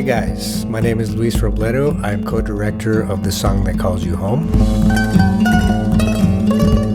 Hey guys, my name is Luis Robledo. I'm co-director of The Song That Calls You Home.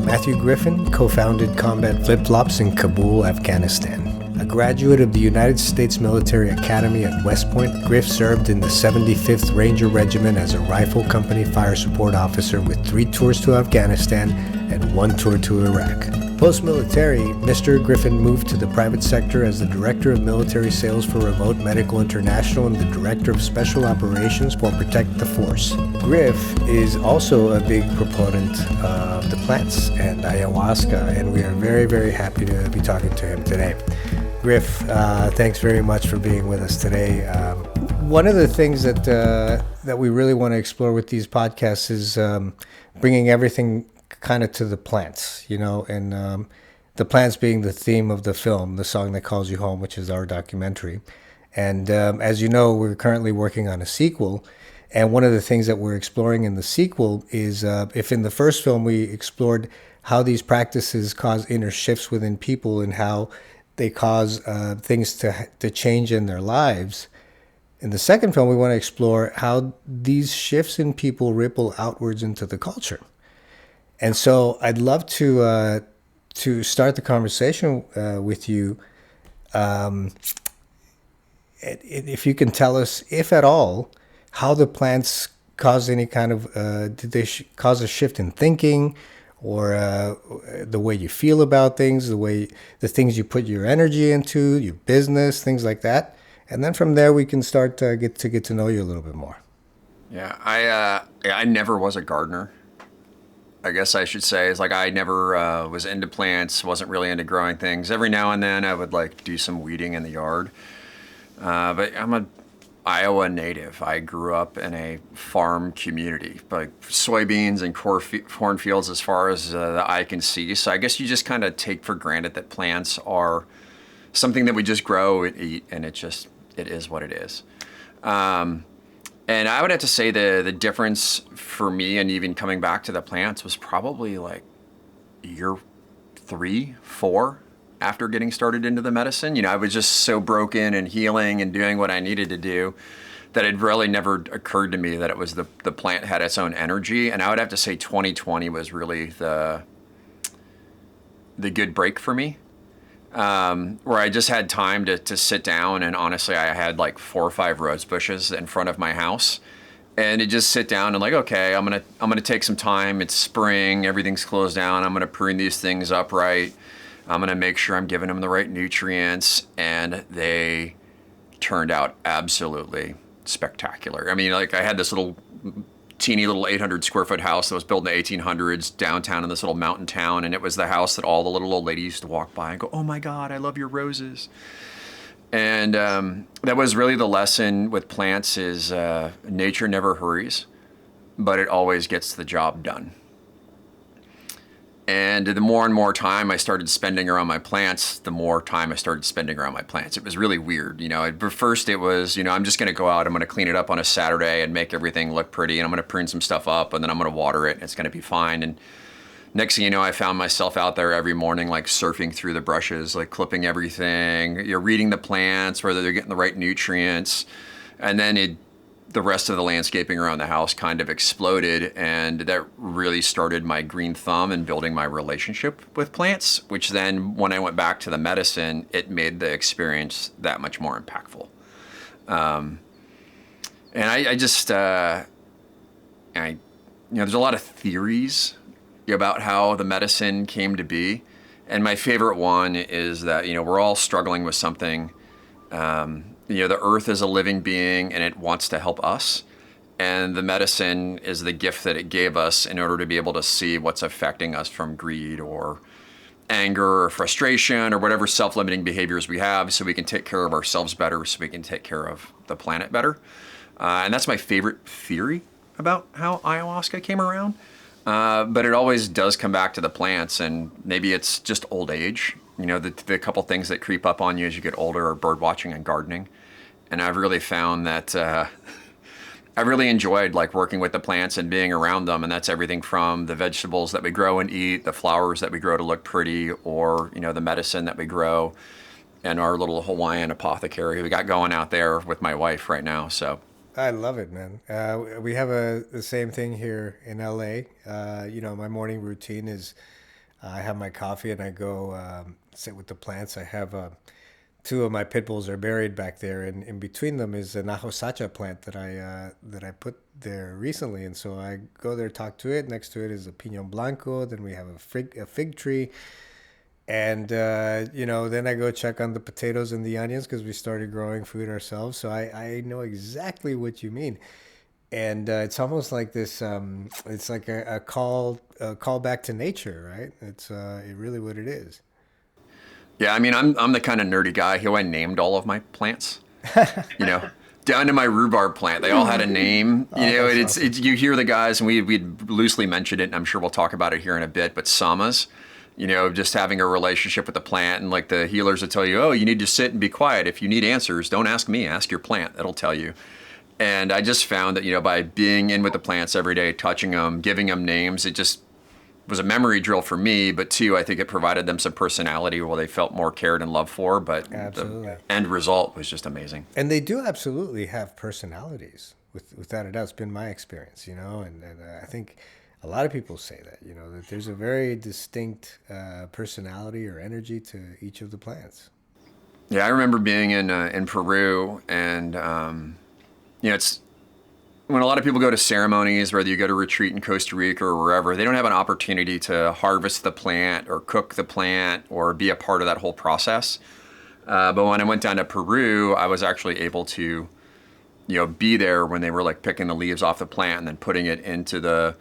Matthew Griffin co-founded Combat Flip-Flops in Kabul, Afghanistan. A graduate of the United States Military Academy at West Point, Griff served in the 75th Ranger Regiment as a rifle company fire support officer with 3 tours to Afghanistan and 1 tour to Iraq. Post-military, Mr. Griffin moved to the private sector as the Director of Military Sales for Remote Medical International and the Director of Special Operations for Protect the Force. Griff is also a big proponent of the plants and ayahuasca, and we are very, very happy to be talking to him today. Griff, thanks very much for being with us today. One of the things that we really want to explore with these podcasts is bringing everything kind of to the plants, and the plants being the theme of the film, The Song That Calls You Home, which is our documentary. And as you know, we're currently working on a sequel. And one of the things that we're exploring in the sequel is if in the first film we explored how these practices cause inner shifts within people and how they cause things to change in their lives. In the second film, we want to explore how these shifts in people ripple outwards into the culture. And so I'd love to start the conversation with you. If you can tell us, if at all, how the plants cause any kind of, did they cause a shift in thinking, or the way you feel about things, the things you put your energy into, your business, things like that. And then from there, we can start to get to know you a little bit more. Yeah, I never was a gardener. I guess I should say is I never was into plants, wasn't really into growing things. Every now and then I would do some weeding in the yard. But I'm a Iowa native. I grew up in a farm community, soybeans and cornfields as far as the eye can see. So I guess you just kind of take for granted that plants are something that we just grow and eat, and it is what it is. And I would have to say the difference for me, and even coming back to the plants, was probably year 3, 4 after getting started into the medicine. I was just so broken and healing and doing what I needed to do that it really never occurred to me that it was the plant had its own energy. And I would have to say 2020 was really the good break for me. Where I just had time to sit down, and honestly, I had 4 or 5 rose bushes in front of my house, and to just sit down and okay, I'm gonna take some time. It's spring, everything's closed down. I'm gonna prune these things up right. I'm gonna make sure I'm giving them the right nutrients, and they turned out absolutely spectacular. I mean, I had this teeny little 800 square foot house that was built in the 1800s downtown in this little mountain town. And it was the house that all the little old ladies used to walk by and go, "Oh my God, I love your roses." And that was really the lesson with plants is nature never hurries, but it always gets the job done. And the more and more time I started spending around my plants, the more time I started spending around my plants. It was really weird. At first it was, I'm just going to go out, I'm going to clean it up on a Saturday and make everything look pretty, and I'm going to prune some stuff up, and then I'm going to water it, and it's going to be fine. And next thing you know, I found myself out there every morning, surfing through the brushes, clipping everything. You're reading the plants, whether they're getting the right nutrients. And then the rest of the landscaping around the house kind of exploded, and that really started my green thumb in building my relationship with plants, which then when I went back to the medicine, it made the experience that much more impactful. And I just, there's a lot of theories about how the medicine came to be. And my favorite one is that, we're all struggling with something. The earth is a living being, and it wants to help us. And the medicine is the gift that it gave us in order to be able to see what's affecting us from greed or anger or frustration or whatever self-limiting behaviors we have, so we can take care of ourselves better, so we can take care of the planet better. And that's my favorite theory about how ayahuasca came around. But it always does come back to the plants, and maybe it's just old age. The couple things that creep up on you as you get older are bird watching and gardening. And I've really found that I really enjoyed working with the plants and being around them. And that's everything from the vegetables that we grow and eat, the flowers that we grow to look pretty, or, the medicine that we grow. and our little Hawaiian apothecary we got going out there with my wife right now. So I love it, man. We have the same thing here in LA. My morning routine is I have my coffee and I go sit with the plants. I have two of my pit bulls are buried back there, and in between them is an ahosacha plant that I put there recently. And so I go there, talk to it. Next to it is a piñon blanco. Then we have a fig tree. And, then I go check on the potatoes and the onions because we started growing food ourselves. So I know exactly what you mean. And it's almost like this, it's like a call back to nature, right? It's really what it is. yeah, I mean, I'm the kind of nerdy guy who I named all of my plants. You know, down to my rhubarb plant, they all had a name. You know, That's it's awesome. you hear the guys, and we loosely mentioned it, and I'm sure we'll talk about it here in a bit. But samas, just having a relationship with the plant, and like the healers will tell you, oh, you need to sit and be quiet. If you need answers, don't ask me, ask your plant. It'll tell you. And I just found that by being in with the plants every day, touching them, giving them names, it just was a memory drill for me, but two, I think it provided them some personality where they felt more cared and loved for. But Absolutely. the end result was just amazing. And they do absolutely have personalities, without a doubt. It's been my experience, and I think a lot of people say that, that there's a very distinct personality or energy to each of the plants. Yeah, I remember being in Peru, and it's when a lot of people go to ceremonies, whether you go to retreat in Costa Rica or wherever, they don't have an opportunity to harvest the plant or cook the plant or be a part of that whole process. But when I went down to Peru, I was actually able to, be there when they were like picking the leaves off the plant and then putting it into the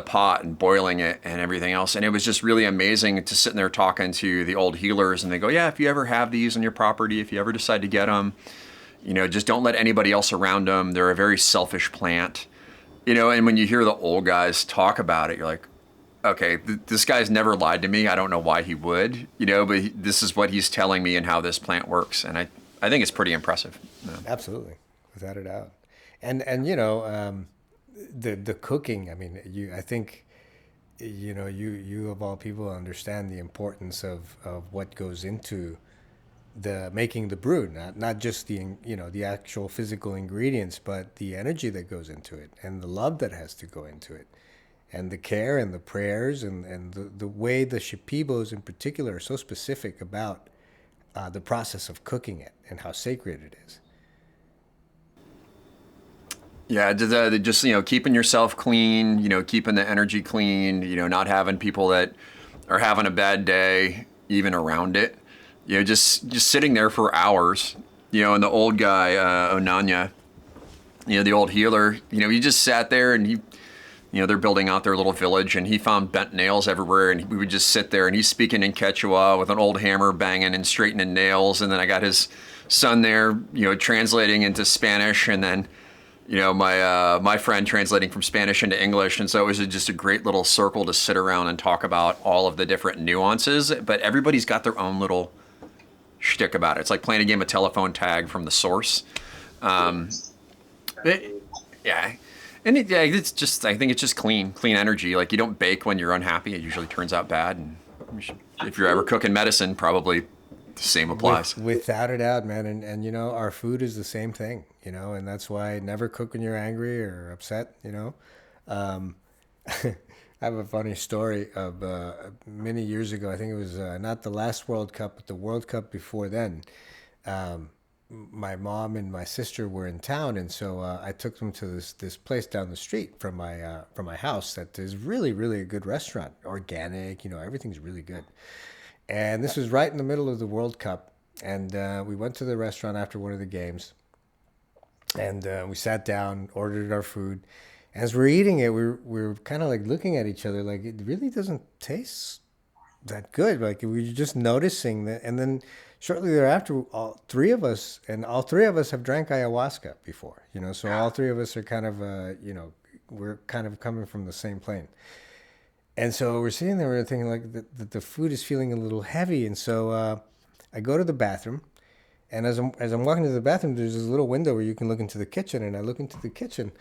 pot and boiling it and everything else. And it was just really amazing to sit in there talking to the old healers, and they go, yeah, if you ever have these on your property, if you ever decide to get them, just don't let anybody else around them. They're a very selfish plant, and when you hear the old guys talk about it, you're like, okay, this guy's never lied to me. I don't know why he would, but this is what he's telling me and how this plant works. And I think it's pretty impressive. Yeah. Absolutely, without a doubt. And the cooking. I mean, I think you of all people understand the importance of what goes into the making the brew, not just the actual physical ingredients, but the energy that goes into it and the love that has to go into it, and the care and the prayers and the way the Shipibos in particular are so specific about the process of cooking it and how sacred it is. Yeah, just keeping yourself clean, keeping the energy clean, not having people that are having a bad day even around it. Just sitting there for hours, and the old guy, Onanya, the old healer, he just sat there and they're building out their little village, and he found bent nails everywhere, and we would just sit there, and he's speaking in Quechua with an old hammer banging and straightening nails, and then I got his son there, translating into Spanish, and then, my friend translating from Spanish into English, and so it was just a great little circle to sit around and talk about all of the different nuances, but everybody's got their own little shtick about it. It's like playing a game of telephone tag from the source. Yeah. And it's just, I think it's just clean energy. Like, you don't bake when you're unhappy. It usually turns out bad. And if you're ever cooking medicine, probably the same applies. Without a doubt, man. And our food is the same thing, and that's why never cook when you're angry or upset. I have a funny story of many years ago. I think it was not the last World Cup, but the World Cup before then. My mom and my sister were in town, and so I took them to this place down the street from my house that is really, really a good restaurant, organic. Everything's really good. And this was right in the middle of the World Cup, and we went to the restaurant after one of the games, and we sat down, ordered our food. As we're eating it, we're kind of like looking at each other, like, it really doesn't taste that good. Like, we were just noticing that, and then shortly thereafter, all three of us have drank ayahuasca before, so all three of us are kind of, we're kind of coming from the same plane. And so we're sitting there, we're thinking like the food is feeling a little heavy, and so I go to the bathroom, and as I'm walking to the bathroom, there's this little window where you can look into the kitchen, and I look into the kitchen,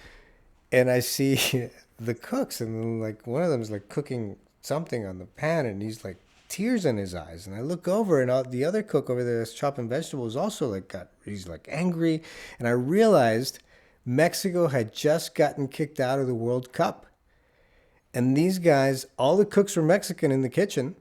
and I see the cooks, and like one of them is like cooking something on the pan, and he's like tears in his eyes. And I look over, and the other cook over there that's chopping vegetables also he's like angry. And I realized Mexico had just gotten kicked out of the World Cup. And these guys, all the cooks were Mexican in the kitchen.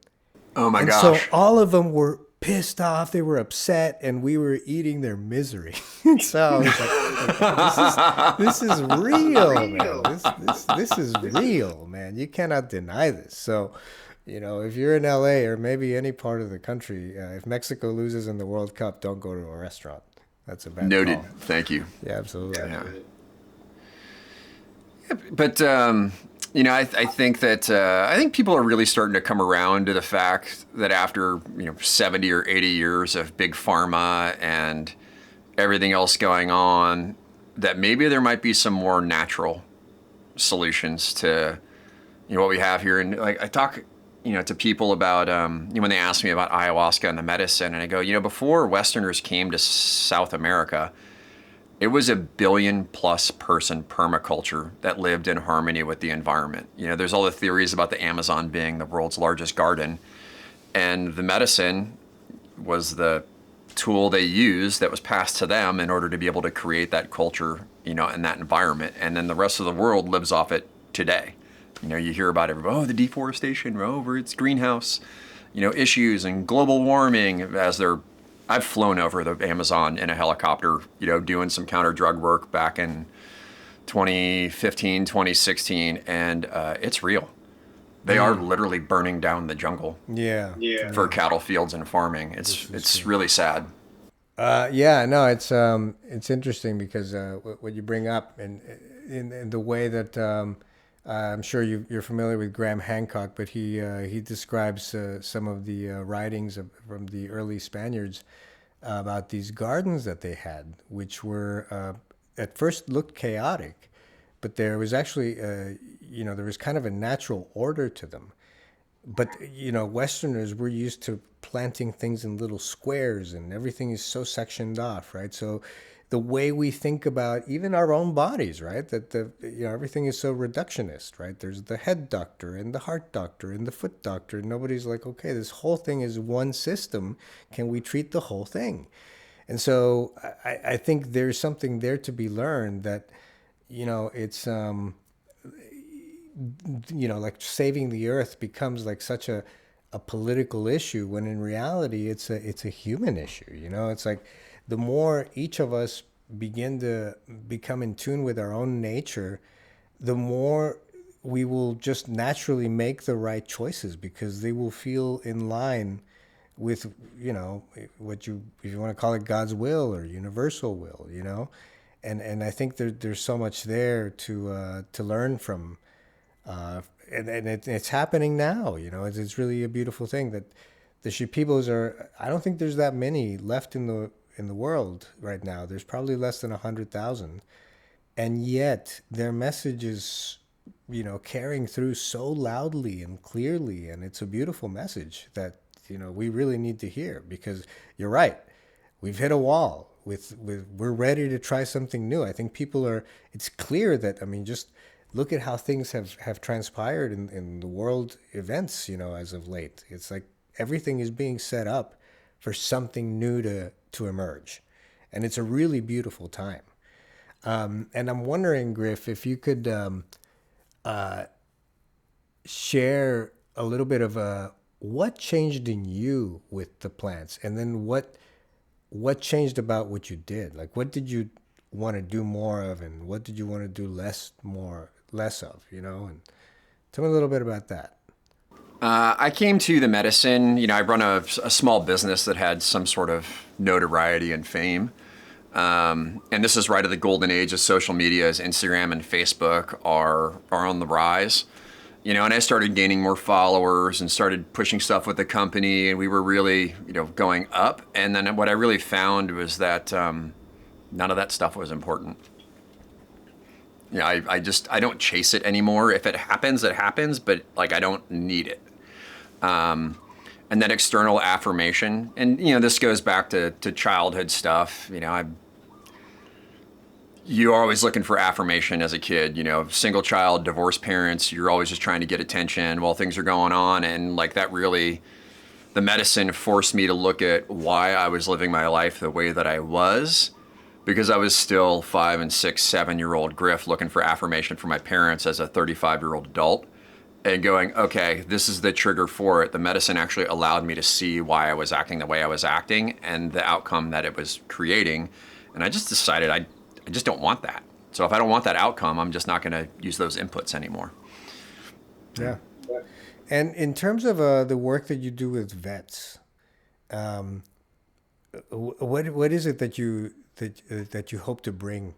Oh my and gosh. So all of them were pissed off. They were upset, and we were eating their misery. So I was like, this is real, man. This is real, man. You cannot deny this. So, if you're in LA or maybe any part of the country, if Mexico loses in the World Cup, don't go to a restaurant. That's a bad Noted. call. Thank you. Yeah, absolutely. Yeah. But I think that I think people are really starting to come around to the fact that after 70 or 80 years of big pharma and everything else going on, that maybe there might be some more natural solutions to what we have here. And like I talk to people about when they ask me about ayahuasca and the medicine, and I go, before Westerners came to South America, it was a 1 billion plus person permaculture that lived in harmony with the environment. There's all the theories about the Amazon being the world's largest garden, and the medicine was the tool they used that was passed to them in order to be able to create that culture, in that environment. And then the rest of the world lives off it today. You hear about everybody, the deforestation, over its greenhouse, issues and global warming I've flown over the Amazon in a helicopter, doing some counter drug work back in 2015, 2016, and it's real. They are literally burning down the jungle. Yeah. For cattle fields and farming. It's really sad. It's interesting because what you bring up and in the way that I'm sure you're familiar with Graham Hancock, but he describes some of the writings from the early Spaniards about these gardens that they had, which were at first looked chaotic, but there was actually there was kind of a natural order to them. But Westerners, we're used to planting things in little squares, and everything is so sectioned off, right? So the way we think about even our own bodies, right? That everything is so reductionist, right? There's the head doctor and the heart doctor and the foot doctor. Nobody's like, okay, this whole thing is one system. Can we treat the whole thing? And so I think there's something there to be learned that, it's, like saving the earth becomes like such a political issue when in reality it's a human issue. It's like, the more each of us begin to become in tune with our own nature, the more we will just naturally make the right choices because they will feel in line with, if you want to call it God's will or universal will, and I think there's so much there to learn from, and it's happening now. It's really a beautiful thing that the Shipibos I don't think there's that many left in the world right now. There's probably less than 100,000, and yet their message is, carrying through so loudly and clearly, and it's a beautiful message that we really need to hear because you're right. We've hit a wall. We're ready to try something new. I think it's clear that just look at how things have transpired in the world events, as of late. It's like everything is being set up for something new to emerge. And it's a really beautiful time. And I'm wondering, Griff, if you could share a little bit of what changed in you with the plants, and then what changed about what you did? Like, what did you want to do more of, and what did you want to do less of, and tell me a little bit about that. I came to the medicine, I run a small business that had some sort of notoriety and fame. And this is right at the golden age of social media, as Instagram and Facebook are on the rise. And I started gaining more followers and started pushing stuff with the company, and we were really, going up. And then what I really found was that none of that stuff was important. I don't chase it anymore. If it happens, it happens, but I don't need it. And that external affirmation, and this goes back to childhood stuff. You're always looking for affirmation as a kid. Single child, divorced parents. You're always just trying to get attention while things are going on, and that really the medicine forced me to look at why I was living my life the way that I was, because I was still 5 and 6, 7-year-old Griff looking for affirmation from my parents as a 35-year-old adult, and going, okay, this is the trigger for it. The medicine actually allowed me to see why I was acting the way I was acting and the outcome that it was creating. And I just decided I just don't want that. So if I don't want that outcome, I'm just not going to use those inputs anymore. Yeah. And in terms of the work that you do with vets, what is it that you hope to bring?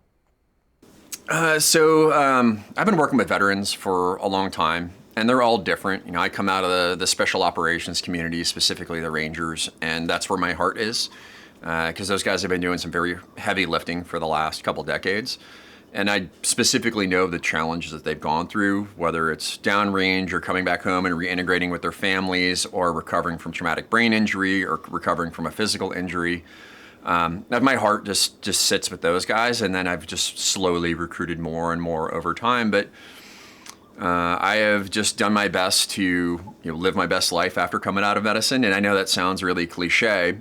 So I've been working with veterans for a long time, and they're all different. You know, I come out of the special operations community, specifically the Rangers, and that's where my heart is, because those guys have been doing some very heavy lifting for the last couple decades. And I specifically know the challenges that they've gone through, whether it's downrange or coming back home and reintegrating with their families, or recovering from traumatic brain injury, or recovering from a physical injury. My heart just sits with those guys, and then I've just slowly recruited more and more over time. But I have just done my best to live my best life after coming out of medicine. And I know that sounds really cliche,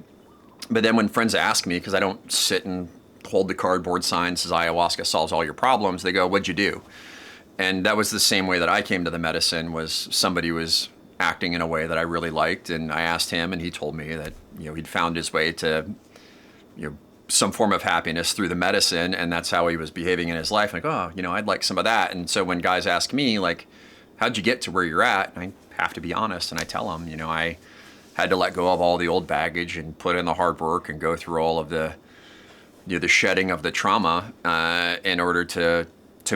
but then when friends ask me, because I don't sit and hold the cardboard sign says ayahuasca solves all your problems, they go, "What'd you do?" And that was the same way that I came to the medicine. Was somebody was acting in a way that I really liked, and I asked him, and he told me that he'd found his way to some form of happiness through the medicine, and that's how he was behaving in his life. Like, oh, I'd like some of that. And so when guys ask me, like, how'd you get to where you're at? I have to be honest, and I tell them, I had to let go of all the old baggage and put in the hard work and go through all of the the shedding of the trauma in order to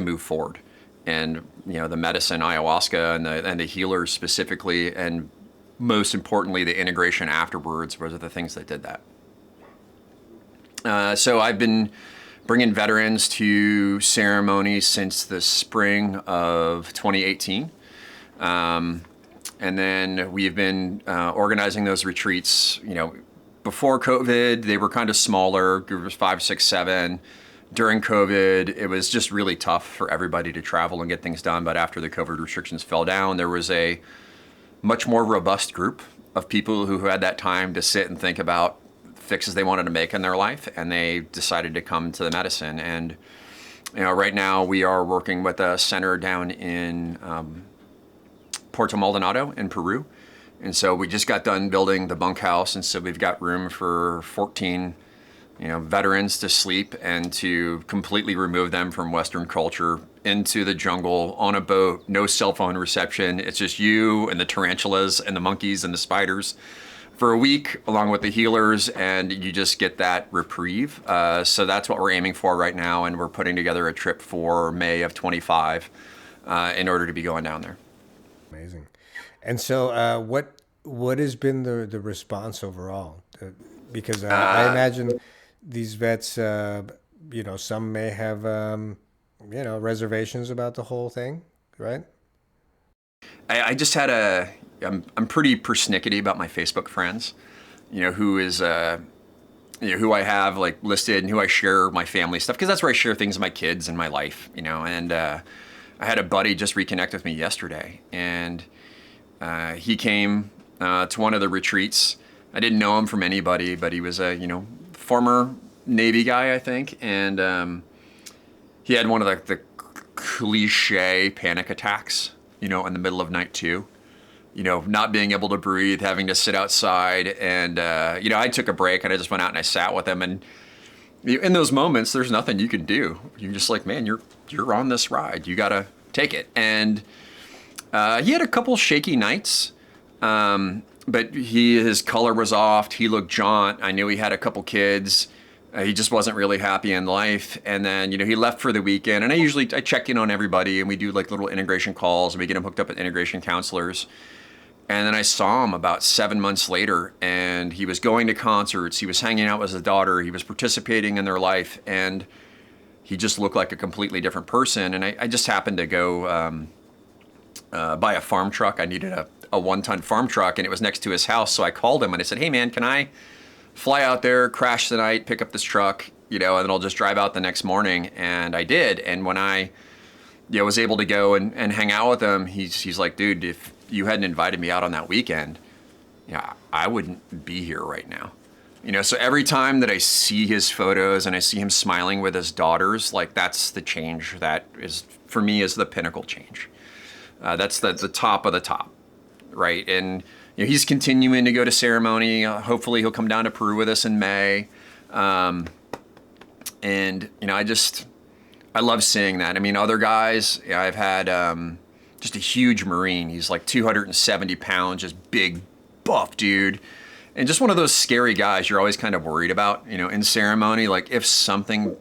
move forward. And the medicine, ayahuasca, and the healers specifically, and most importantly the integration afterwards, were the things that did that. So I've been bringing veterans to ceremonies since the spring of 2018. And then we've been organizing those retreats. Before COVID, they were kind of smaller, groups 5, 6, 7. During COVID, it was just really tough for everybody to travel and get things done. But after the COVID restrictions fell down, there was a much more robust group of people who had that time to sit and think about fixes they wanted to make in their life, and they decided to come to the medicine. And right now we are working with a center down in Puerto Maldonado in Peru. And so we just got done building the bunkhouse, and so we've got room for 14 veterans to sleep and to completely remove them from Western culture into the jungle on a boat, no cell phone reception. It's just you and the tarantulas and the monkeys and the spiders for a week, along with the healers, and you just get that reprieve. So that's what we're aiming for right now, and we're putting together a trip for May of 25 in order to be going down there. Amazing. And so what has been the response overall? Because I imagine these vets, some may have, reservations about the whole thing, right? I just had I'm pretty persnickety about my Facebook friends, who is, who I have like listed and who I share my family stuff, because that's where I share things of my kids and my life, and I had a buddy just reconnect with me yesterday, and he came to one of the retreats. I didn't know him from anybody, but he was a, former Navy guy, I think, and he had one of the cliche panic attacks, in the middle of night too. Not being able to breathe, having to sit outside. And, I took a break and I just went out and I sat with him. And in those moments, there's nothing you can do. You're just like, man, you're on this ride. You got to take it. And he had a couple shaky nights, but his color was off. He looked jaunt. I knew he had a couple kids. He just wasn't really happy in life. And then, he left for the weekend. And I check in on everybody, and we do like little integration calls, and we get him hooked up with integration counselors. And then I saw him about 7 months later, and he was going to concerts. He was hanging out with his daughter. He was participating in their life, and he just looked like a completely different person. And I just happened to go buy a farm truck. I needed a 1-ton farm truck, and it was next to his house. So I called him and I said, "Hey man, can I fly out there, crash the night, pick up this truck, and then I'll just drive out the next morning?" And I did. And when I was able to go and hang out with him, he's like, "Dude, if you hadn't invited me out on that weekend, I wouldn't be here right now. So every time that I see his photos and I see him smiling with his daughters, like that's the change that is, for me, is the pinnacle change. That's the top of the top, right? And he's continuing to go to ceremony. Hopefully he'll come down to Peru with us in May. And I love seeing that. I mean, other guys, I've had just a huge Marine. He's like 270 pounds, just big, buff dude. And just one of those scary guys you're always kind of worried about, in ceremony. Like if something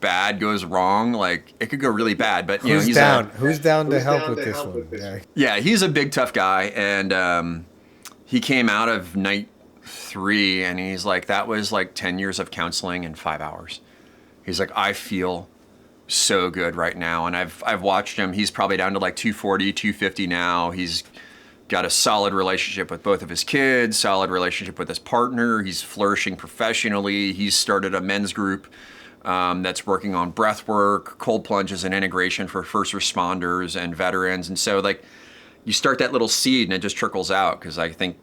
bad goes wrong, like it could go really bad. But who's he's down? Who's down to help with this one? Yeah, he's a big tough guy, and he came out of night 3, and he's like, that was like 10 years of counseling in 5 hours. He's like, I feel so good right now, and I've watched him. He's probably down to like 240, 250 now. He's got a solid relationship with both of his kids, solid relationship with his partner. He's flourishing professionally. He's started a men's group that's working on breath work, cold plunges, and integration for first responders and veterans. And so like you start that little seed and it just trickles out, because I think,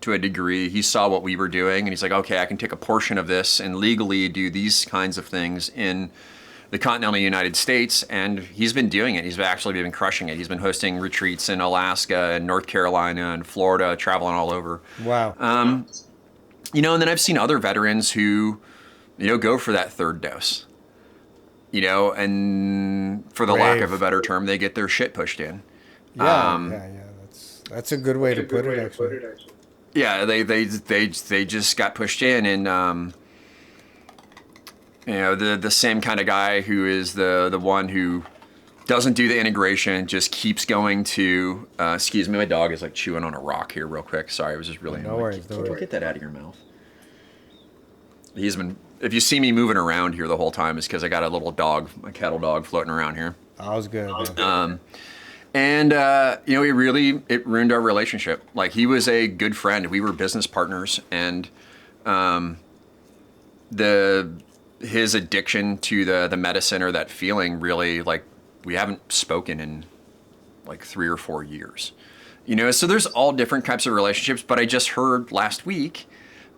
to a degree, he saw what we were doing and he's like, okay, I can take a portion of this and legally do these kinds of things in the continental United States, and he's been doing it. He's actually been crushing it. He's been hosting retreats in Alaska and North Carolina and Florida, traveling all over. Wow. And then I've seen other veterans who, go for that third dose, and for the lack of a better term, they get their shit pushed in. Yeah. That's a good way to put it, actually. Yeah, they just got pushed in, and the same kind of guy who is the one who doesn't do the integration, just keeps going to, excuse me, my dog is like chewing on a rock here real quick. Sorry, it was just really no worries. Get that out of your mouth. If you see me moving around here the whole time, it's because I got a little dog, my cattle dog, floating around here. I was good. And it ruined our relationship. Like, he was a good friend. We were business partners, and his addiction to the medicine, or that feeling, really, like, we haven't spoken in like 3 or 4 years. So there's all different types of relationships, but I just heard last week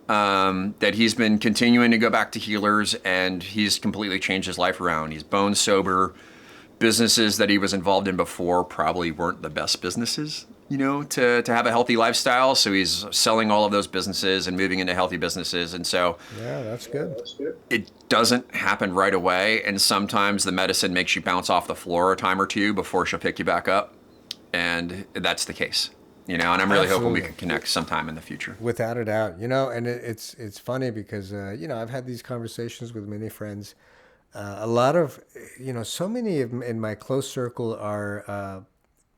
that he's been continuing to go back to healers, and he's completely changed his life around. He's bone sober. Businesses that he was involved in before probably weren't the best businesses, to have a healthy lifestyle. So he's selling all of those businesses and moving into healthy businesses. And so yeah, that's good. It doesn't happen right away. And sometimes the medicine makes you bounce off the floor a time or two before she'll pick you back up. And that's the case, and I'm really hoping we can connect sometime in the future. Without a doubt, and it's funny because, I've had these conversations with many friends. A lot of, so many of in my close circle are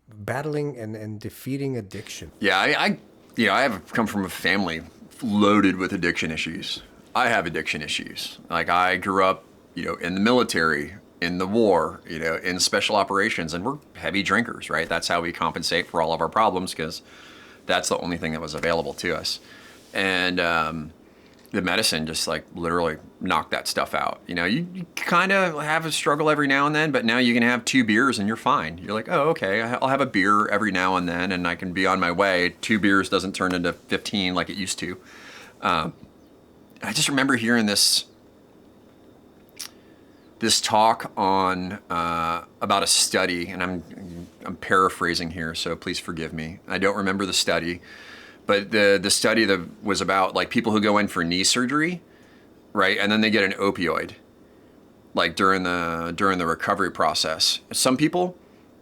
battling and defeating addiction. Yeah, I have come from a family loaded with addiction issues. I have addiction issues. Like, I grew up, in the military, in the war, in special operations, and we're heavy drinkers, right? That's how we compensate for all of our problems, because that's the only thing that was available to us. And the medicine just like literally knocked that stuff out. You kind of have a struggle every now and then, but now you can have 2 beers and you're fine. You're like, oh, okay, I'll have a beer every now and then and I can be on my way. 2 beers doesn't turn into 15 like it used to. I just remember hearing this talk on about a study, and I'm paraphrasing here, so please forgive me. I don't remember the study. But the study that was about like people who go in for knee surgery, right, and then they get an opioid, like during the recovery process. Some people,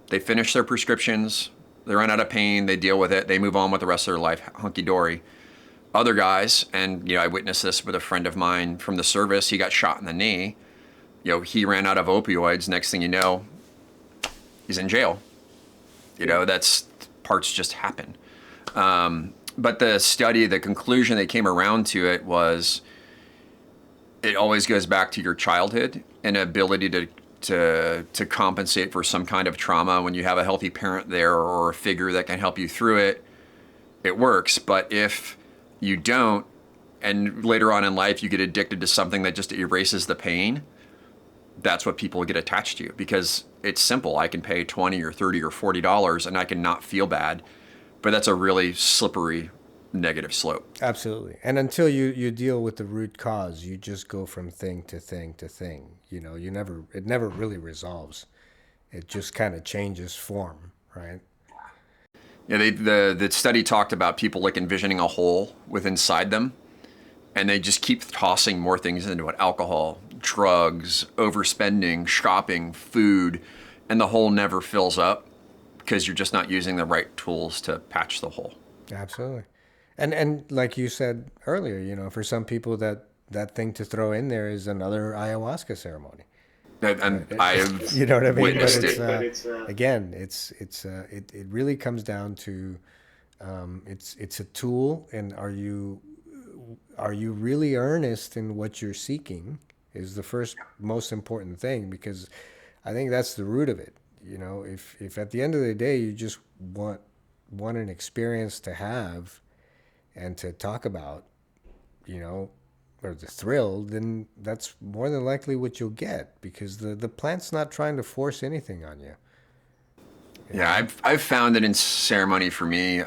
they finish their prescriptions, they run out of pain, they deal with it, they move on with the rest of their life, hunky dory. Other guys, and I witnessed this with a friend of mine from the service. He got shot in the knee. He ran out of opioids. Next thing you know, he's in jail. That's parts just happen. But the study, the conclusion they came around to it was, it always goes back to your childhood and ability to compensate for some kind of trauma. When you have a healthy parent there or a figure that can help you through it, it works. But if you don't, and later on in life you get addicted to something that just erases the pain, that's what people get attached to, because it's simple. I can pay $20 or $30 or $40 and I can not feel bad. But that's a really slippery negative slope. Absolutely. And until you deal with the root cause, you just go from thing to thing to thing. It never really resolves. It just kind of changes form, right? Yeah, the study talked about people like envisioning a hole with inside them, and they just keep tossing more things into it: alcohol, drugs, overspending, shopping, food, and the hole never fills up because you're just not using the right tools to patch the hole. Absolutely. And like you said earlier, for some people that thing to throw in there is another ayahuasca ceremony. And I've You know what I mean? witnessed But it. again, it really comes down to it's a tool, and are you really earnest in what you're seeking is the first most important thing, because I think that's the root of it. If at the end of the day you just want an experience to have and to talk about, or the thrill, then that's more than likely what you'll get, because the plant's not trying to force anything on you. Yeah, I've found that in ceremony for me,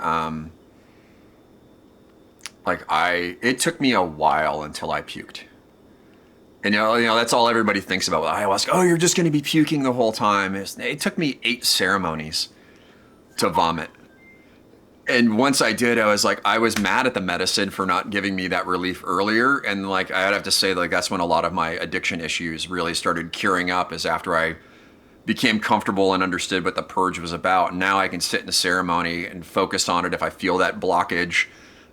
it took me a while until I puked. And that's all everybody thinks about with ayahuasca. Oh, you're just going to be puking the whole time. It took me 8 ceremonies to vomit. And once I did, I was mad at the medicine for not giving me that relief earlier. And I'd have to say, that's when a lot of my addiction issues really started curing up, is after I became comfortable and understood what the purge was about. And now I can sit in a ceremony and focus on it. If I feel that blockage,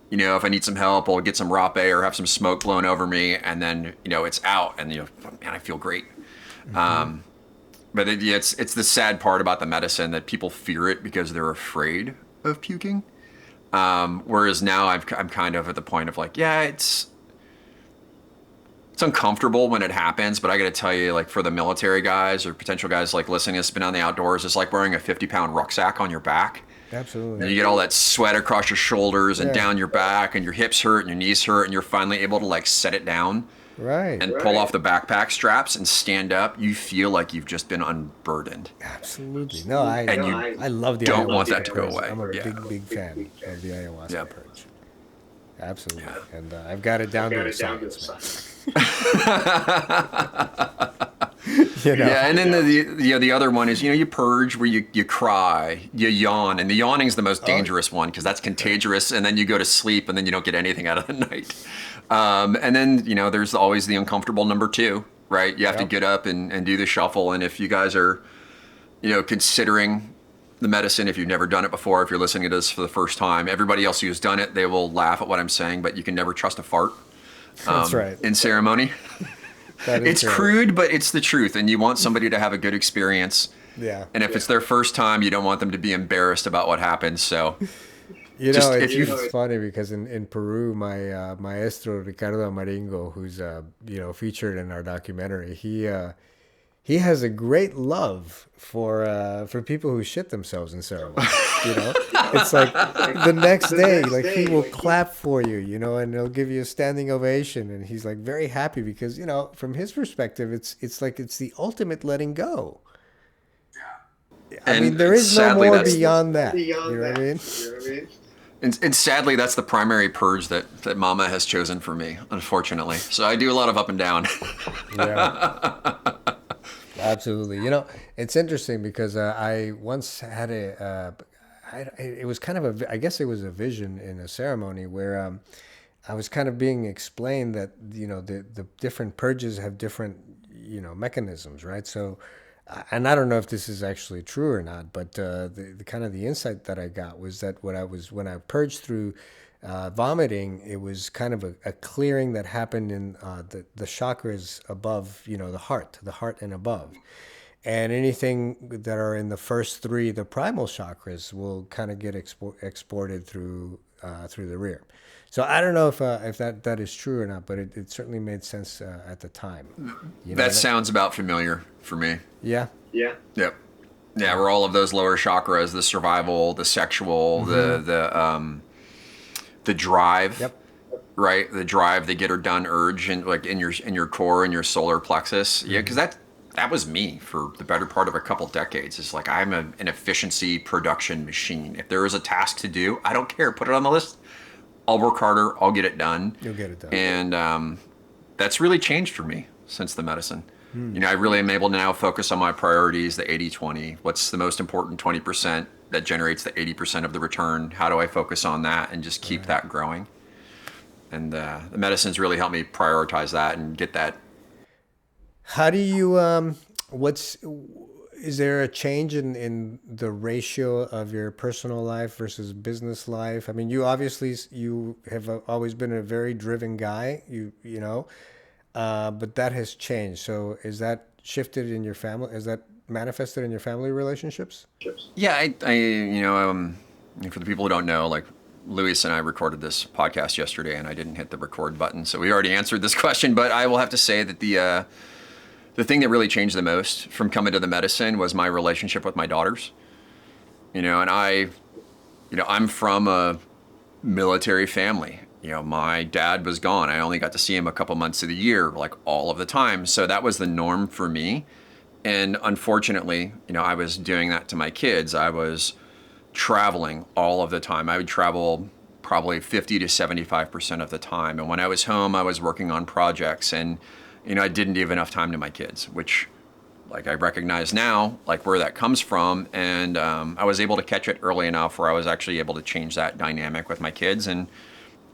if I need some help, I'll get some rapé or have some smoke blown over me, and then, it's out, and, man, I feel great. Mm-hmm. But it's the sad part about the medicine that people fear it because they're afraid of puking. Whereas now I'm kind of at the point of it's uncomfortable when it happens, but I got to tell you, for the military guys or potential guys listening to Spin on the Outdoors, it's like wearing a 50-pound rucksack on your back. Absolutely. And you get all that sweat across your shoulders and down your back, and your hips hurt and your knees hurt, and you're finally able to set it down. Right. And pull off the backpack straps and stand up. You feel like you've just been unburdened. Absolutely. No, I love the don't ayahuasca want that to go purge. away. I'm a big fan of the ayahuasca purge. Absolutely. Yeah. And I've got it down to a science. Yeah, and then the other one is, you purge where you cry, you yawn, and the yawning is the most dangerous one because that's contagious, and then you go to sleep and then you don't get anything out of the night. And then, there's always the uncomfortable number 2, right? You have to get up and do the shuffle, and if you guys are, considering the medicine, if you've never done it before, if you're listening to this for the first time, everybody else who's done it, they will laugh at what I'm saying, but you can never trust a fart. That's right. In ceremony. It's crude, but it's the truth, and you want somebody to have a good experience. Yeah. And if it's their first time, you don't want them to be embarrassed about what happens. So, it's funny because in Peru, my maestro Ricardo Amaringo, who's featured in our documentary, he has a great love for people who shit themselves in ceremony. It's like the next day, he will clap for you, and he'll give you a standing ovation, and he's very happy because from his perspective, it's the ultimate letting go. I mean, there is no more beyond that. You know what I mean? And sadly, that's the primary purge that Mama has chosen for me, unfortunately. So I do a lot of up and down. Yeah. Absolutely. It's interesting because I once had it was kind of I guess it was a vision in a ceremony where I was kind of being explained that, the different purges have different, mechanisms, right? So, and I don't know if this is actually true or not, but the kind of the insight that I got was that when I purged through vomiting, it was kind of a clearing that happened in the chakras above, the heart and above. And anything that are in the first 3, the primal chakras, will kind of get exported through the rear. So I don't know if that is true or not, but it certainly made sense at the time. That sounds about familiar for me. Yeah. Yeah. Yep. Yeah, where all of those lower chakras, the survival, the sexual, the drive. Yep. Right, the drive, the get her done urge, and in your core and your solar plexus. Yeah, because that was me for the better part of a couple decades. It's I'm an efficiency production machine. If there is a task to do, I don't care. Put it on the list. I'll work harder, I'll get it done. You'll get it done. And that's really changed for me since the medicine. I really am able to now focus on my priorities, the 80-20. What's the most important 20% that generates the 80% of the return? How do I focus on that and just keep that growing? And the medicine's really helped me prioritize that and get that. How do you is there a change in the ratio of your personal life versus business life? I mean, you obviously you have always been a very driven guy, you know, but that has changed. So is that shifted in your family? Is that manifested in your family relationships? Yeah, for the people who don't know, like Luis and I recorded this podcast yesterday, and I didn't hit the record button, so we already answered this question. But I will have to say that the thing that really changed the most from coming to the medicine was my relationship with my daughters. And I'm from a military family. My dad was gone. I only got to see him a couple months of the year, like all of the time. So that was the norm for me. And unfortunately, I was doing that to my kids. I was traveling all of the time. I would travel probably 50 to 75% of the time. And when I was home, I was working on projects, and I didn't give enough time to my kids, which like I recognize now, like where that comes from. And I was able to catch it early enough where I was actually able to change that dynamic with my kids, and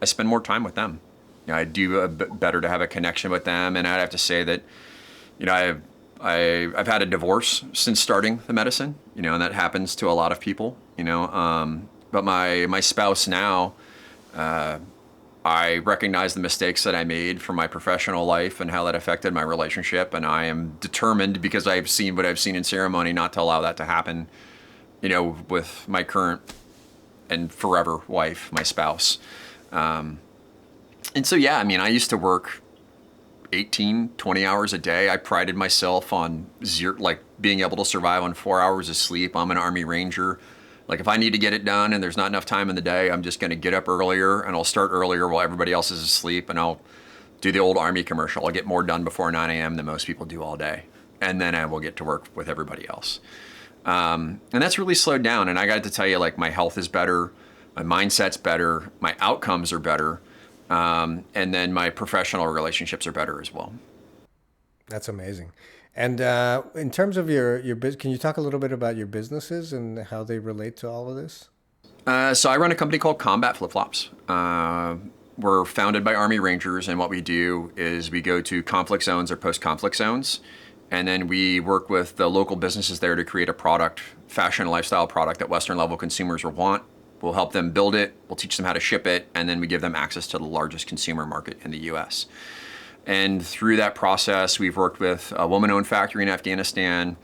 I spend more time with them. I do better to have a connection with them. And I'd have to say that, I've had a divorce since starting the medicine, and that happens to a lot of people, but my spouse now, I recognize the mistakes that I made from my professional life and how that affected my relationship. And I am determined, because I've seen what I've seen in ceremony, not to allow that to happen, with my current and forever wife, my spouse. And so, yeah, I mean, I used to work 18, 20 hours a day. I prided myself on being able to survive on 4 hours of sleep. I'm an Army Ranger. Like if I need to get it done and there's not enough time in the day, I'm just going to get up earlier, and I'll start earlier while everybody else is asleep, and I'll do the old Army commercial. I'll get more done before 9 a.m. than most people do all day. And then I will get to work with everybody else. And that's really slowed down. And I got to tell you, like, my health is better. My mindset's better. My outcomes are better. And then my professional relationships are better as well. That's amazing. And in terms of your business, can you talk a little bit about your businesses and how they relate to all of this? So I run a company called Combat Flip Flops. We're founded by Army Rangers, and what we do is we go to conflict zones or post-conflict zones, and then we work with the local businesses there to create a product, fashion and lifestyle product that Western level consumers will want. We'll help them build it, we'll teach them how to ship it, and then we give them access to the largest consumer market in the US. And through that process, we've worked with a woman-owned factory in Afghanistan,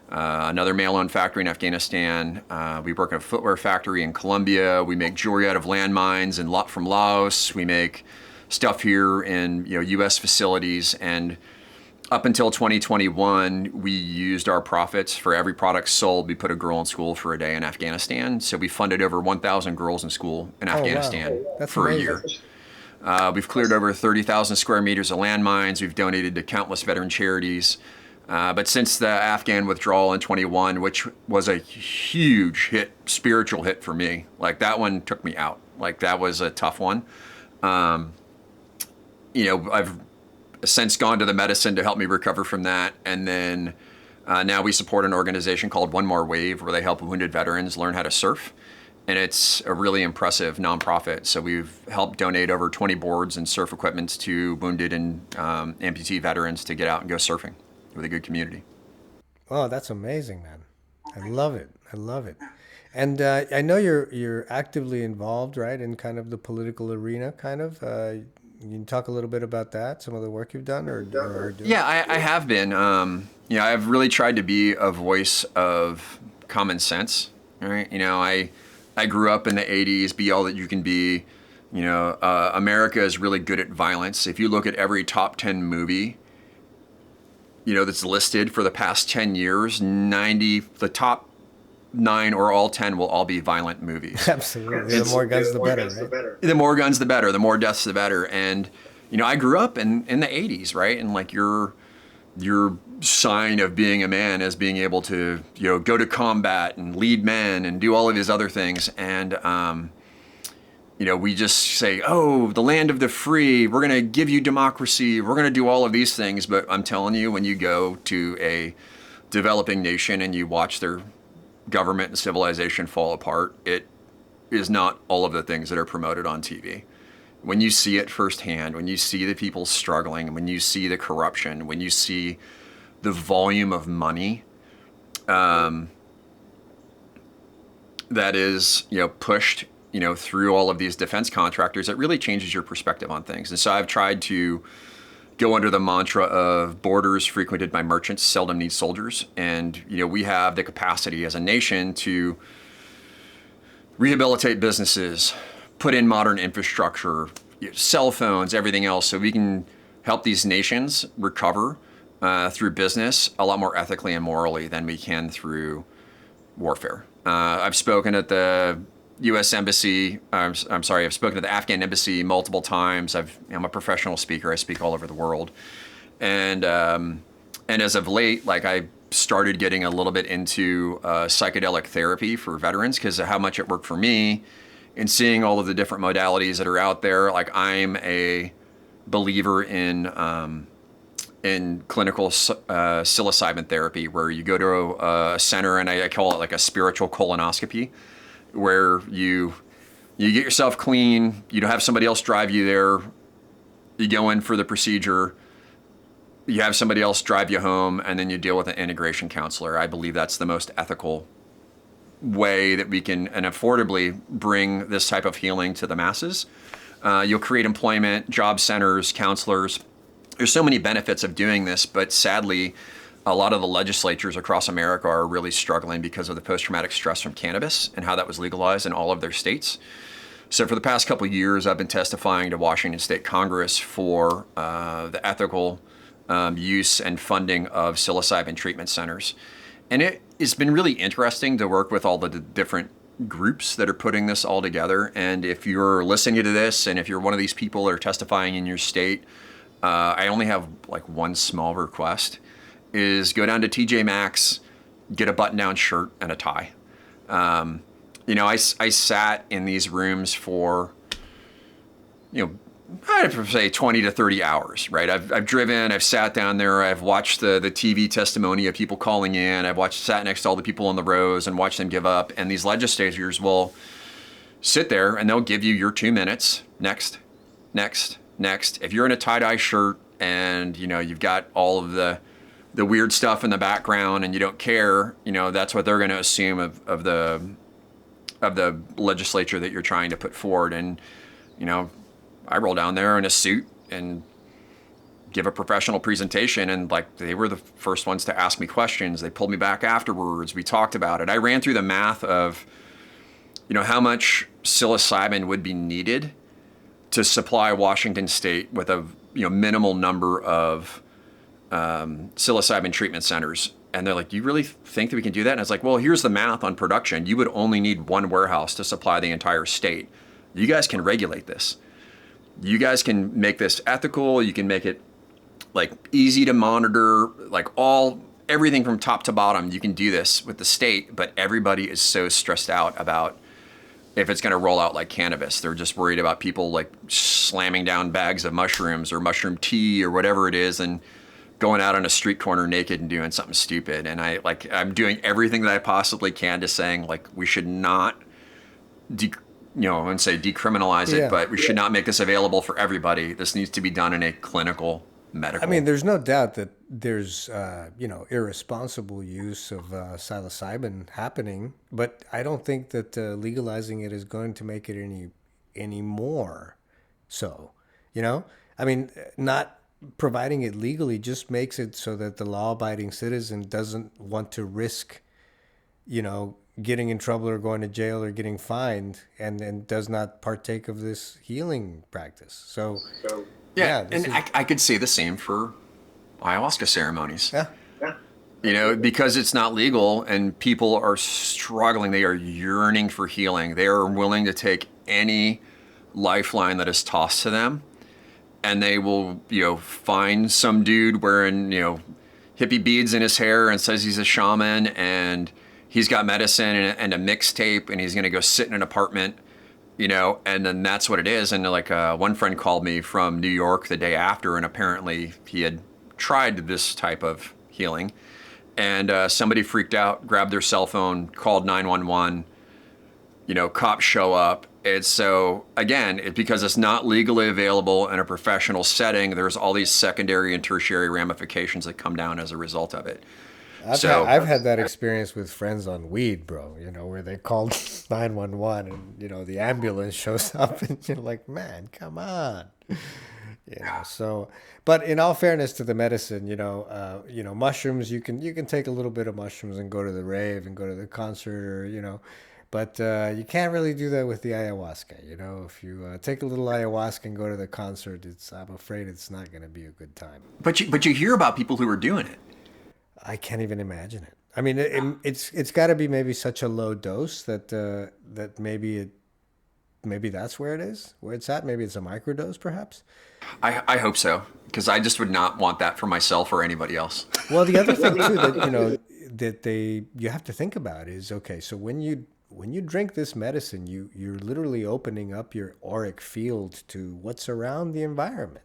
another male-owned factory in Afghanistan. We work at a footwear factory in Colombia. We make jewelry out of landmines and from Laos. We make stuff here in U.S. facilities. And up until 2021, we used our profits for every product sold. We put a girl in school for a day in Afghanistan. So we funded over 1,000 girls in school in Afghanistan for a year. We've cleared over 30,000 square meters of landmines. We've donated to countless veteran charities. But since the Afghan withdrawal in 21, which was a huge spiritual hit for me, like that one took me out. Like that was a tough one. I've since gone to the medicine to help me recover from that. And then now we support an organization called One More Wave, where they help wounded veterans learn how to surf. And it's a really impressive nonprofit. So we've helped donate over 20 boards and surf equipments to wounded and amputee veterans to get out and go surfing with a good community. Oh, that's amazing, man. I love it. I love it. And I know you're actively involved, right, in kind of the political arena, kind of. You can talk a little bit about that, some of the work you've done or doing? Yeah, I have been. I've really tried to be a voice of common sense, right? I grew up in the 80s, be all that you can be. America is really good at violence. If you look at every top 10 movie, that's listed for the past 10 years, the top 9 or all 10 will all be violent movies. Absolutely. The more guns, the better, right? The more guns, the better. The more deaths, the better. And, I grew up in the 80s, right? And like your sign of being a man is being able to, go to combat and lead men and do all of these other things. And, we just say, oh, the land of the free, we're going to give you democracy, we're going to do all of these things. But I'm telling you, when you go to a developing nation and you watch their government and civilization fall apart, it is not all of the things that are promoted on TV. When you see it firsthand, when you see the people struggling, when you see the corruption, when you see the volume of money that is, pushed, through all of these defense contractors, it really changes your perspective on things. And so I've tried to go under the mantra of borders frequented by merchants seldom need soldiers. And, we have the capacity as a nation to rehabilitate businesses, put in modern infrastructure, cell phones, everything else, so we can help these nations recover through business a lot more ethically and morally than we can through warfare. I've spoken at the U.S. Embassy. I've spoken to the Afghan Embassy multiple times. I'm a professional speaker. I speak all over the world. And as of late, I started getting a little bit into psychedelic therapy for veterans because of how much it worked for me, and seeing all of the different modalities that are out there. I'm a believer in clinical psilocybin therapy, where you go to a center, and I call it a spiritual colonoscopy, where you get yourself clean, you don't have somebody else drive you there, you go in for the procedure, you have somebody else drive you home, and then you deal with an integration counselor. I believe that's the most ethical way that we can and affordably bring this type of healing to the masses. You'll create employment, job centers, counselors. There's so many benefits of doing this, but sadly, a lot of the legislatures across America are really struggling because of the post-traumatic stress from cannabis and how that was legalized in all of their states. So for the past couple of years, I've been testifying to Washington State Congress for the ethical use and funding of psilocybin treatment centers. And it's been really interesting to work with all the different groups that are putting this all together. And if you're listening to this, and if you're one of these people that are testifying in your state, I only have one small request, is go down to TJ Maxx, get a button-down shirt and a tie. I sat in these rooms for, I'd say 20 to 30 hours, right? I've driven, I've sat down there, I've watched the TV testimony of people calling in, sat next to all the people on the rows and watched them give up. And these legislators will sit there and they'll give you your 2 minutes. Next. If you're in a tie-dye shirt and, you've got all of the weird stuff in the background and you don't care, that's what they're going to assume of the legislature that you're trying to put forward. And, I roll down there in a suit and give a professional presentation, and they were the first ones to ask me questions. They pulled me back afterwards. We talked about it. I ran through the math of, how much psilocybin would be needed to supply Washington State with a minimal number of psilocybin treatment centers. And they're like, do you really think that we can do that? And I was like, well, here's the math on production. You would only need one warehouse to supply the entire state. You guys can regulate this. You guys can make this ethical. You can make it easy to monitor, everything from top to bottom. You can do this with the state, but everybody is so stressed out about if it's going to roll out like cannabis. They're just worried about people slamming down bags of mushrooms or mushroom tea or whatever it is and going out on a street corner naked and doing something stupid. And I'm doing everything that I possibly can to saying we should not I wouldn't say decriminalize it, but we should not make this available for everybody. This needs to be done in a clinical, medical. There's no doubt that there's, irresponsible use of psilocybin happening, but I don't think that legalizing it is going to make it any more so, not providing it legally just makes it so that the law-abiding citizen doesn't want to risk, getting in trouble or going to jail or getting fined, and does not partake of this healing practice. So I could say the same for ayahuasca ceremonies. Yeah. Because it's not legal and people are struggling, they are yearning for healing. They are willing to take any lifeline that is tossed to them, and they will, find some dude wearing, hippie beads in his hair and says he's a shaman and he's got medicine and a mixtape, and he's going to go sit in an apartment and then that's what it is. And like one friend called me from New York the day after, and apparently he had tried this type of healing, and somebody freaked out, grabbed their cell phone, called 911. Cops show up. It's so, again, because it's not legally available in a professional setting, there's all these secondary and tertiary ramifications that come down as a result of it. I've had that experience with friends on weed, bro, where they called 911 and, the ambulance shows up and you're like, man, come on. So, but in all fairness to the medicine, mushrooms, you can take a little bit of mushrooms and go to the rave and go to the concert or. But you can't really do that with the ayahuasca. If you take a little ayahuasca and go to the concert, I'm afraid it's not going to be a good time. But you hear about people who are doing it. I can't even imagine it. I mean, it's got to be maybe such a low dose that maybe that's where it is, where it's at. Maybe it's a microdose, perhaps. I hope so, because I just would not want that for myself or anybody else. Well, the other thing too that you have to think about is, okay, so when you drink this medicine, you're literally opening up your auric field to what's around the environment.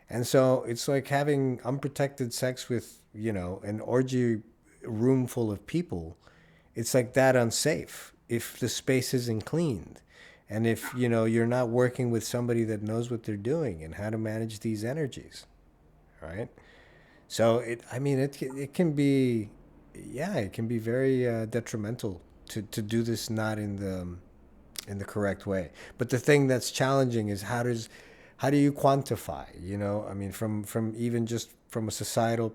And so it's like having unprotected sex with, an orgy room full of people. It's like that unsafe if the space isn't cleaned. And if, you're not working with somebody that knows what they're doing and how to manage these energies. Right? So it can be, it can be very detrimental to do this not in the correct way. But the thing that's challenging is how do you quantify? From even just from a societal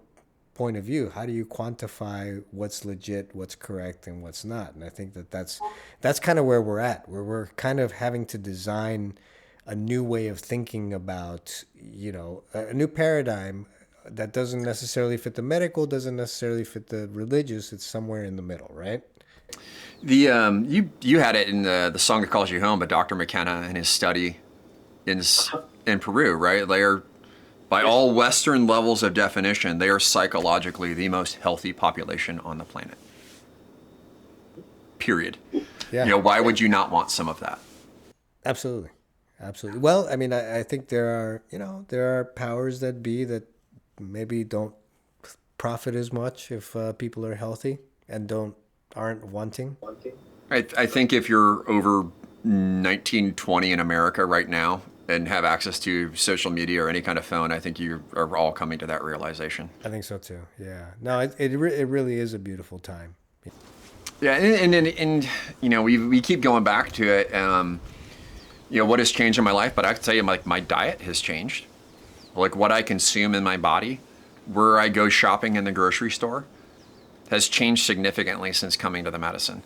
point of view, how do you quantify what's legit, what's correct, and what's not? And I think that's kind of where we're at, where we're kind of having to design a new way of thinking about, a new paradigm that doesn't necessarily fit the medical, doesn't necessarily fit the religious. It's somewhere in the middle, right? The you had it in the song that calls you home, but Dr. McKenna and his study in Peru, right? They are, by all Western levels of definition, they are psychologically the most healthy population on the planet. Period. Yeah. Why would you not want some of that? Absolutely. Well, I think there are powers that be that maybe don't profit as much if people are healthy and aren't wanting. I think if you're over 19, 20 in America right now and have access to social media or any kind of phone, I think you are all coming to that realization. I think so too. Yeah. No, it really is a beautiful time. Yeah, and we keep going back to it. What has changed in my life? But I can tell you, my diet has changed. Like what I consume in my body, where I go shopping in the grocery store, has changed significantly since coming to the medicine.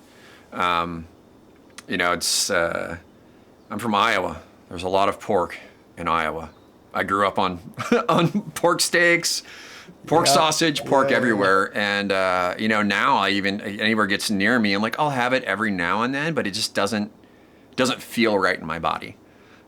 It's I'm from Iowa. There's a lot of pork in Iowa. I grew up on on pork steaks, pork sausage, pork everywhere. And now anywhere gets near me, I'm like, I'll have it every now and then, but it just doesn't feel right in my body.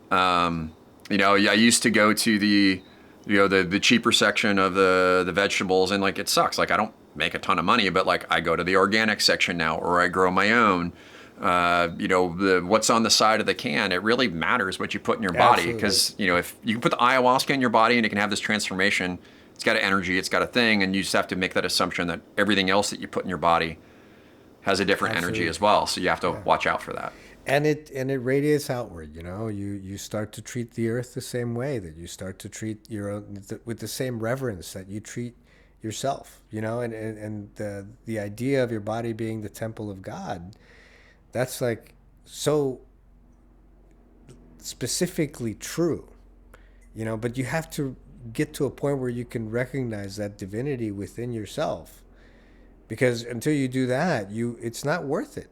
I used to go to the cheaper section of the vegetables, and like it sucks. Like I don't make a ton of money, but like I go to the organic section now, or I grow my own. What's on the side of the can, it really matters what you put in your body, because if you can put the ayahuasca in your body and it can have this transformation, it's got an energy, it's got a thing, and you just have to make that assumption that everything else that you put in your body has a different energy as well. So you have to watch out for that. And it radiates outward. You start to treat the earth the same way that you start to treat your own, with the same reverence that you treat yourself. And the idea of your body being the temple of God, that's like so specifically true. But you have to get to a point where you can recognize that divinity within yourself, because until you do that, it's not worth it.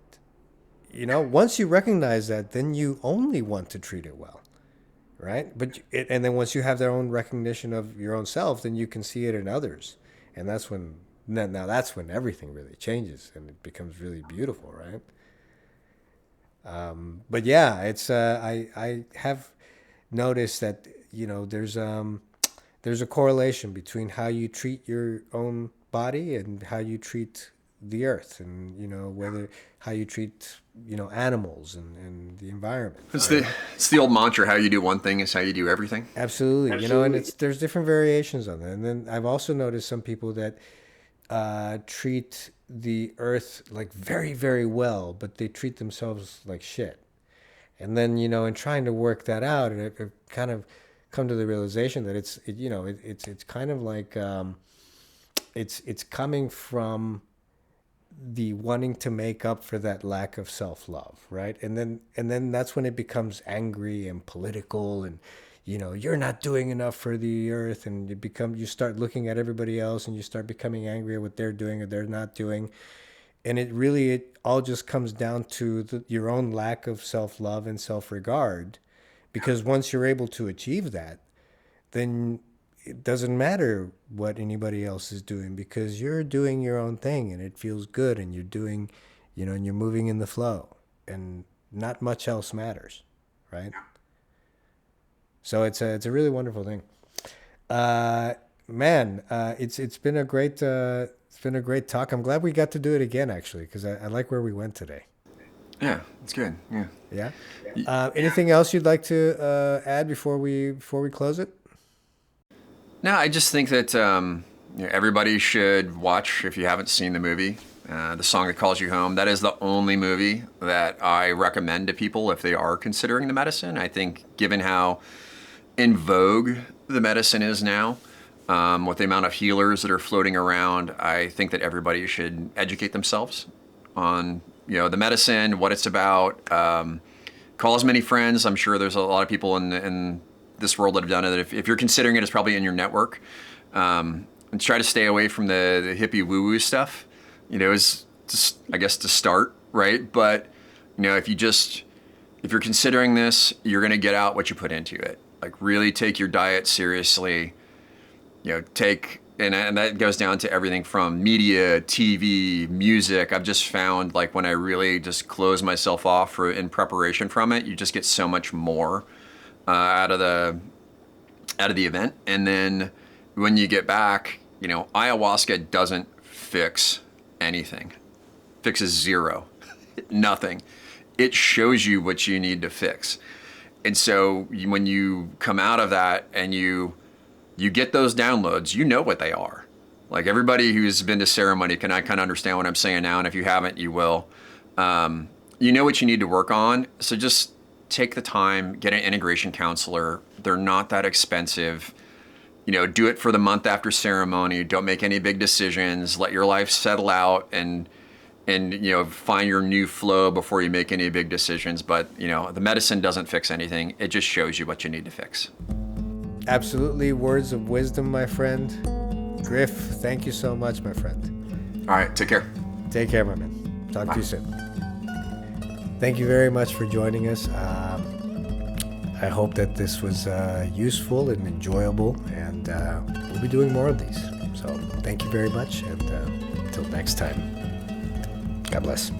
Once you recognize that, then you only want to treat it well, right? And then once you have their own recognition of your own self, then you can see it in others, and that's when everything really changes and it becomes really beautiful, right? But yeah, it's I have noticed that there's a correlation between how you treat your own body and how you treat the earth, and whether how you treat animals and the environment. It's the old mantra: how you do one thing is how you do everything. Absolutely. And there's different variations on that. And then I've also noticed some people that treat the earth like very, very well, but they treat themselves like shit. And then, in trying to work that out, and I've kind of come to the realization that it's kind of like it's coming from the wanting to make up for that lack of self-love, right? And then that's when it becomes angry and political, and you're not doing enough for the earth, and you start looking at everybody else, and you start becoming angry at what they're doing or they're not doing. And it all just comes down to your own lack of self-love and self-regard, because once you're able to achieve that, then it doesn't matter what anybody else is doing, because you're doing your own thing and it feels good, and you're doing, and you're moving in the flow, and not much else matters, right? So it's a really wonderful thing. Man, it's been a great talk. I'm glad we got to do it again, actually, because I like where we went today. Yeah, it's good. Yeah. Yeah. Anything else you'd like to add before we close it? No, I just think that everybody should watch, if you haven't seen the movie, The Song That Calls You Home. That is the only movie that I recommend to people if they are considering the medicine. I think given how in vogue the medicine is now, with the amount of healers that are floating around, I think that everybody should educate themselves on the medicine, what it's about. Call as many friends. I'm sure there's a lot of people in this world that have done it. That if you're considering it, it's probably in your network. And try to stay away from the hippie woo-woo stuff. Is just, I guess, to start, right? But if you're considering this, you're gonna get out what you put into it. Like, really take your diet seriously. And that goes down to everything from media, TV, music. I've just found, like, when I really just close myself off in preparation from it, you just get so much more out of the event. And then when you get back, ayahuasca doesn't fix anything. Fixes zero. Nothing. It shows you what you need to fix. And so when you come out of that and you get those downloads, you know what they are. Like, everybody who's been to ceremony can kind of understand what I'm saying now, and if you haven't, you will. You know what you need to work on, so just take the time, get an integration counselor. They're not that expensive. Do it for the month after ceremony. Don't make any big decisions. Let your life settle out and find your new flow before you make any big decisions. But the medicine doesn't fix anything. It just shows you what you need to fix. Absolutely. Words of wisdom, my friend. Griff, thank you so much, my friend. All right. Take care. Take care, my man. Talk to you soon. Thank you very much for joining us. I hope that this was useful and enjoyable, and we'll be doing more of these. So thank you very much, and until next time, God bless.